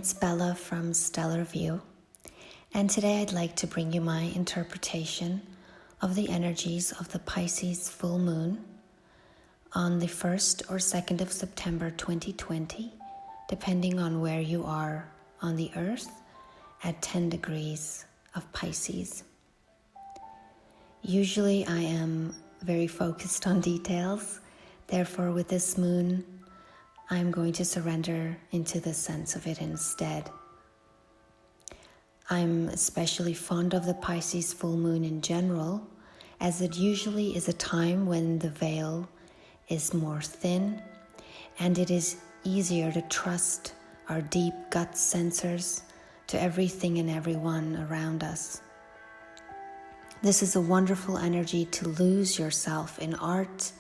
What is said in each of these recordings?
it's Bella from Stellar View, and today I'd like to bring you my interpretation of the energies of the Pisces full moon on the 1st or 2nd of September 2020, depending on where you are on the Earth at 10 degrees of Pisces. Usually I am very focused on details, therefore with this moon I'm going to surrender into the sense of it instead. I'm especially fond of the Pisces full moon in general, as it usually is a time when the veil is more thin and it is easier to trust our deep gut sensors to everything and everyone around us. This is a wonderful energy to lose yourself in art,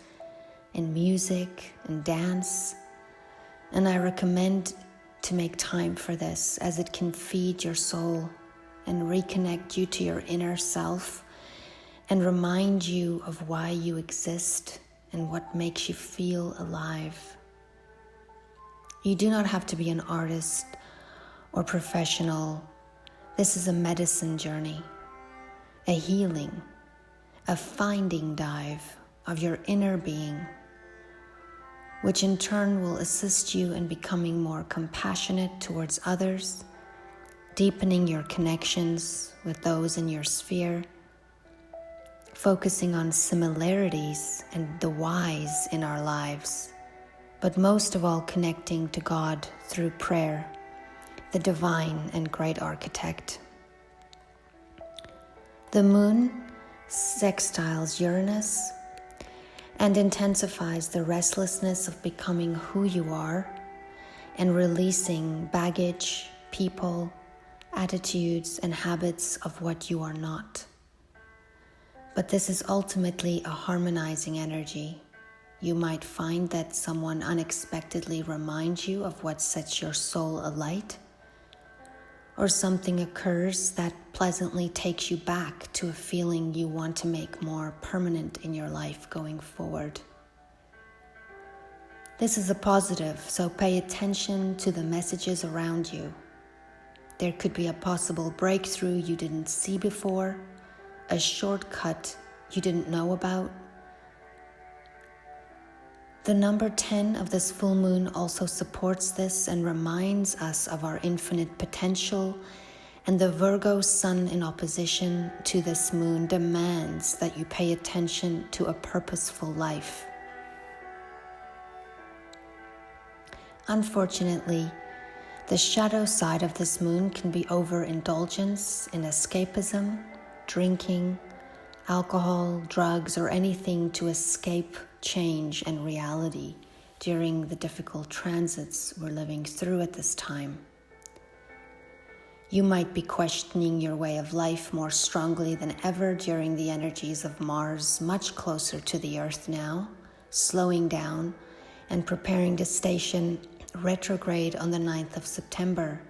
in music, in dance, and I recommend to make time for this, as it can feed your soul and reconnect you to your inner self and remind you of why you exist and what makes you feel alive. You do not have to be an artist or professional. This is a medicine journey, a healing, a finding dive of your inner being, which in turn will assist you in becoming more compassionate towards others, deepening your connections with those in your sphere, focusing on similarities and the whys in our lives, but most of all connecting to God through prayer, the divine and great architect. The moon sextiles Uranus and intensifies the restlessness of becoming who you are and releasing baggage, people, attitudes, and habits of what you are not. But this is ultimately a harmonizing energy. You might find that someone unexpectedly reminds you of what sets your soul alight, or something occurs that pleasantly takes you back to a feeling you want to make more permanent in your life going forward. This is a positive, so pay attention to the messages around you. There could be a possible breakthrough you didn't see before, a shortcut you didn't know about. The number 10 of this full moon also supports this and reminds us of our infinite potential, and the Virgo sun in opposition to this moon demands that you pay attention to a purposeful life. Unfortunately, the shadow side of this moon can be overindulgence in escapism, drinking, alcohol, drugs, or anything to escape change and reality during the difficult transits we're living through at this time. You might be questioning your way of life more strongly than ever during the energies of Mars, much closer to the Earth now, slowing down and preparing to station retrograde on the 9th of September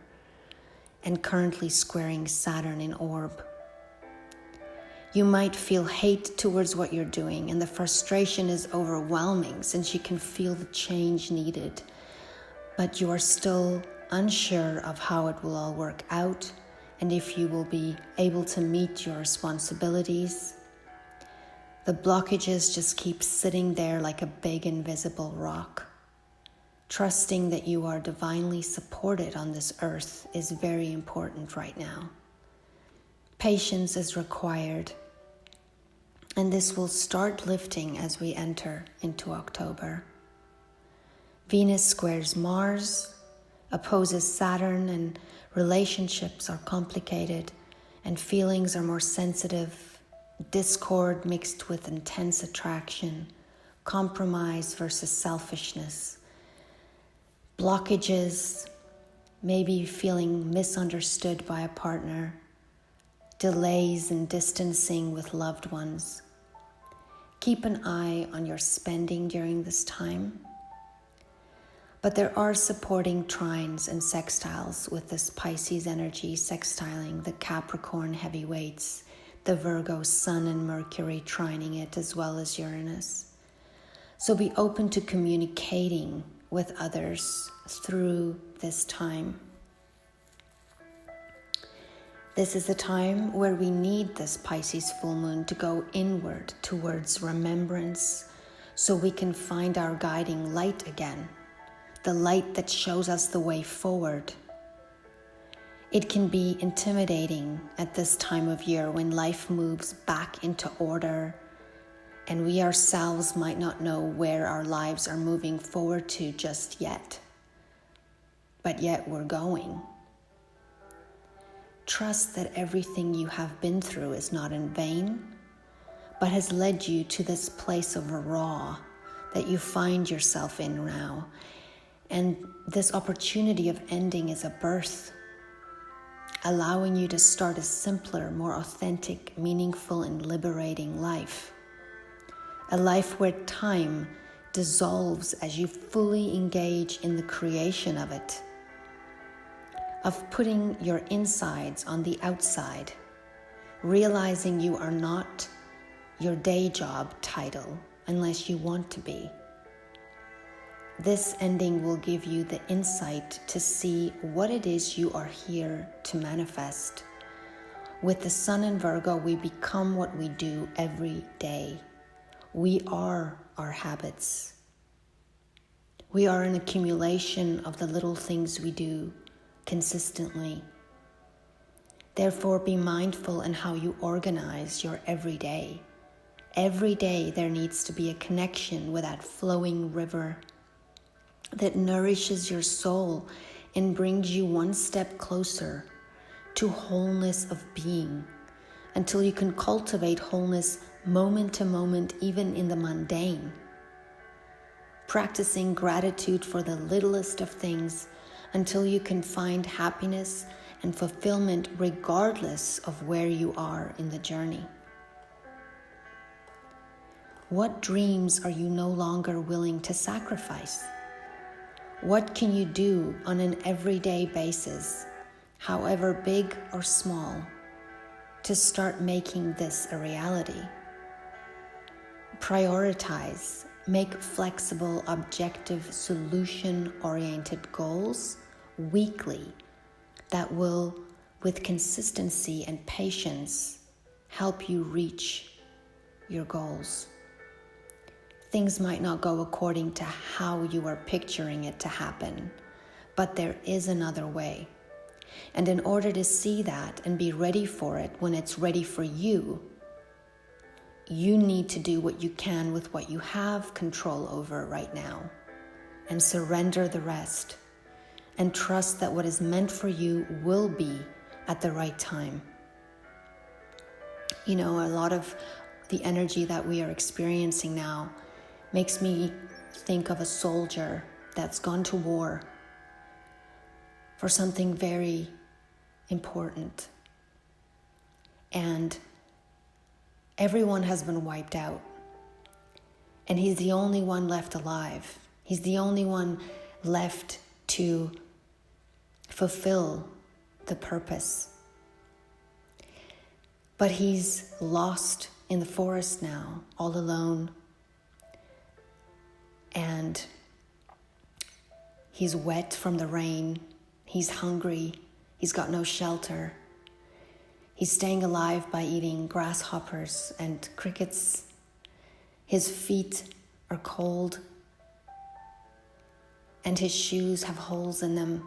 and currently squaring Saturn in orb. You might feel hate towards what you're doing, and the frustration is overwhelming since you can feel the change needed, but you are still unsure of how it will all work out and if you will be able to meet your responsibilities. The blockages just keep sitting there like a big invisible rock. Trusting that you are divinely supported on this earth is very important right now. Patience is required, and this will start lifting as we enter into October. Venus squares Mars, opposes Saturn, and relationships are complicated and feelings are more sensitive, discord mixed with intense attraction, compromise versus selfishness, blockages, maybe feeling misunderstood by a partner, delays and distancing with loved ones. Keep an eye on your spending during this time. But there are supporting trines and sextiles with this Pisces energy sextiling the Capricorn heavyweights, the Virgo Sun and Mercury trining it, as well as Uranus. So be open to communicating with others through this time. This is a time where we need this Pisces full moon to go inward towards remembrance so we can find our guiding light again, the light that shows us the way forward. It can be intimidating at this time of year when life moves back into order and we ourselves might not know where our lives are moving forward to just yet. But yet we're going. Trust that everything you have been through is not in vain, but has led you to this place of raw that you find yourself in now. And this opportunity of ending is a birth, allowing you to start a simpler, more authentic, meaningful, and liberating life. A life where time dissolves as you fully engage in the creation of it, of putting your insides on the outside, realizing you are not your day job title unless you want to be. This ending will give you the insight to see what it is you are here to manifest. With the Sun in Virgo, we become what we do every day. We are our habits. We are an accumulation of the little things we do consistently. Therefore, be mindful in how you organize your everyday. Every day there needs to be a connection with that flowing river that nourishes your soul and brings you one step closer to wholeness of being, until you can cultivate wholeness moment to moment, even in the mundane. Practicing gratitude for the littlest of things until you can find happiness and fulfillment regardless of where you are in the journey. What dreams are you no longer willing to sacrifice? What can you do on an everyday basis, however big or small, to start making this a reality? Prioritize, make flexible, objective, solution-oriented goals weekly that will, with consistency and patience, help you reach your goals. Things might not go according to how you are picturing it to happen, but there is another way. And in order to see that and be ready for it when it's ready for you, you need to do what you can with what you have control over right now and surrender the rest and trust that what is meant for you will be at the right time. You know, a lot of the energy that we are experiencing now makes me think of a soldier that's gone to war for something very important. And everyone has been wiped out. And he's the only one left alive. He's the only one left to fulfill the purpose. But he's lost in the forest now, all alone. And he's wet from the rain. He's hungry. He's got no shelter. He's staying alive by eating grasshoppers and crickets. His feet are cold, and his shoes have holes in them.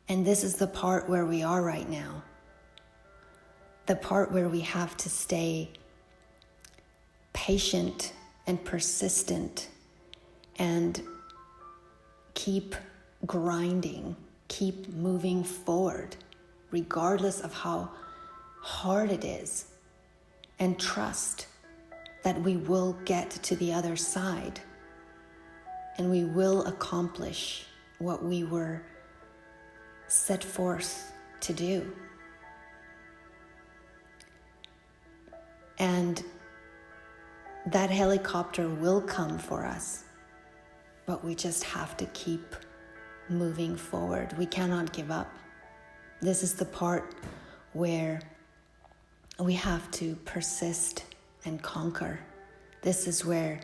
And this is the part where we are right now. The part where we have to stay patient and persistent and keep grinding, keep moving forward, regardless of how hard it is, and trust that we will get to the other side and we will accomplish what we were set forth to do. And that helicopter will come for us, but we just have to keep moving forward. We cannot give up. This is the part where we have to persist and conquer. This is where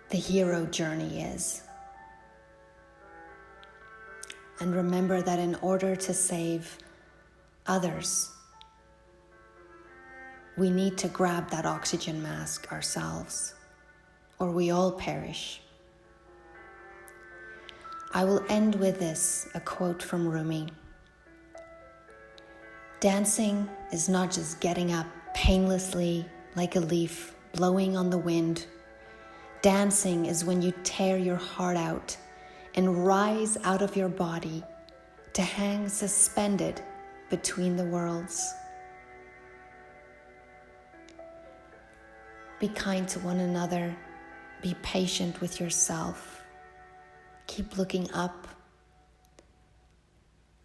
the hero journey is. and remember that in order to save others, we need to grab that oxygen mask ourselves, or we all perish. I will end with this, a quote from Rumi. Dancing is not just getting up painlessly like a leaf blowing on the wind. Dancing is when you tear your heart out and rise out of your body to hang suspended between the worlds. Be kind to one another. Be patient with yourself. Keep looking up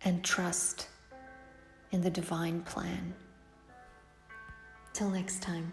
and trust in the divine plan. Till next time.